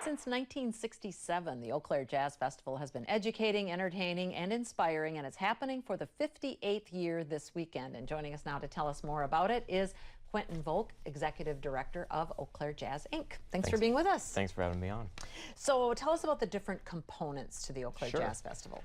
Since 1967, the Eau Claire Jazz Festival has been educating, entertaining, and inspiring, and it's happening for the 58th year this weekend. And joining us now to tell us more about it is Quentin Volk, Executive Director of Eau Claire Jazz, Inc. Thanks for being with us. Thanks for having me on. So tell us about the different components to the Eau Claire Sure. Jazz Festival.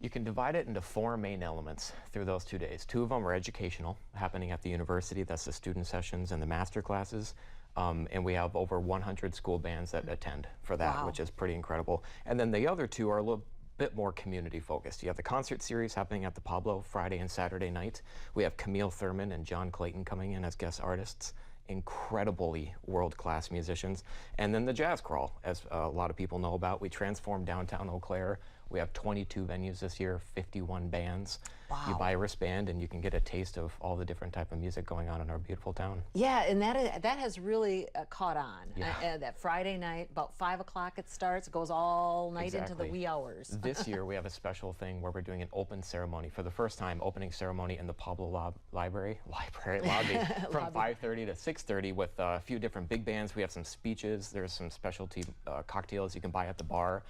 You can divide it into four main elements through those 2 days. Two of them are educational, happening at the university. That's the student sessions and the master classes. And we have over 100 school bands that attend for that, Wow. which is pretty incredible. And then the other two are a little bit more community focused. You have the concert series happening at the Pablo Friday and Saturday night. We have Camille Thurman and John Clayton coming in as guest artists. Incredibly world-class musicians. And then the Jazz Crawl, as a lot of people know about. We transformed downtown Eau Claire. We have 22 venues this year, 51 bands. Wow. You buy a wristband and you can get a taste of all the different type of music going on in our beautiful town. Yeah, and that has really caught on. Yeah. That Friday night, about 5 o'clock it starts, it goes all night into the Exactly. wee hours. This year we have a special thing where we're doing an open ceremony. For the first time, opening ceremony in the Pablo library lobby from 5:30 to 6:30 with a few different big bands. We have some speeches. There's some specialty cocktails you can buy at the bar.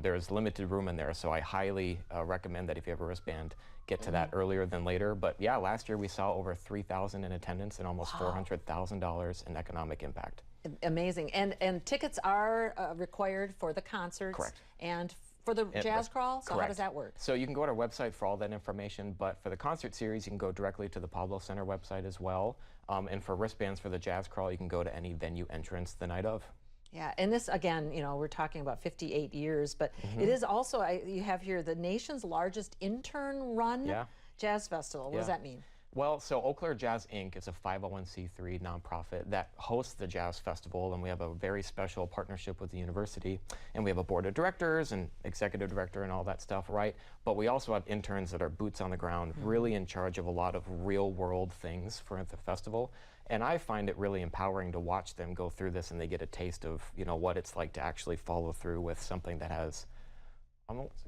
There's limited room in there, so I highly recommend that if you have a wristband, get to that earlier than later. But yeah, last year we saw over 3,000 in attendance and almost $400,000 in economic impact. Amazing. And tickets are required for the concerts. Correct. And for the Jazz Crawl? So how Correct. does that work? So you can go to our website for all that information, but for the concert series, you can go directly to the Pablo Center website as well. And for wristbands for the Jazz Crawl, you can go to any venue entrance the night of. Yeah, and this, again, you know, we're talking about 58 years, but it is also, you have here, the nation's largest intern-run jazz festival. What does that mean? Well, so Eau Claire Jazz Inc. is a 501c3 nonprofit that hosts the Jazz Festival, and we have a very special partnership with the university, and we have a board of directors and executive director and all that stuff, right? But we also have interns that are boots on the ground, really in charge of a lot of real-world things for the festival. And I find it really empowering to watch them go through this and they get a taste of, you know, what it's like to actually follow through with something that has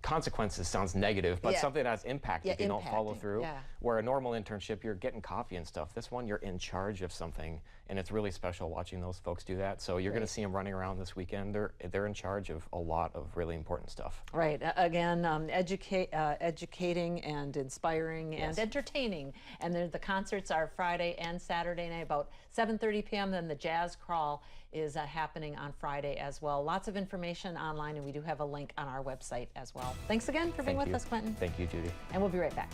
consequences. Sounds negative, but something that has impact if you don't follow through. Where a normal internship, you're getting coffee and stuff. This one, you're in charge of something, and it's really special watching those folks do that. So you're going to see them running around this weekend. They're in charge of a lot of really important stuff. Right. Again, educating and inspiring and entertaining. And then the concerts are Friday and Saturday night, about 7:30 p.m. Then the Jazz Crawl is happening on Friday as well. Lots of information online, and we do have a link on our website as well. Thanks again for being with us, Quentin. Thank you, Judy. And we'll be right back.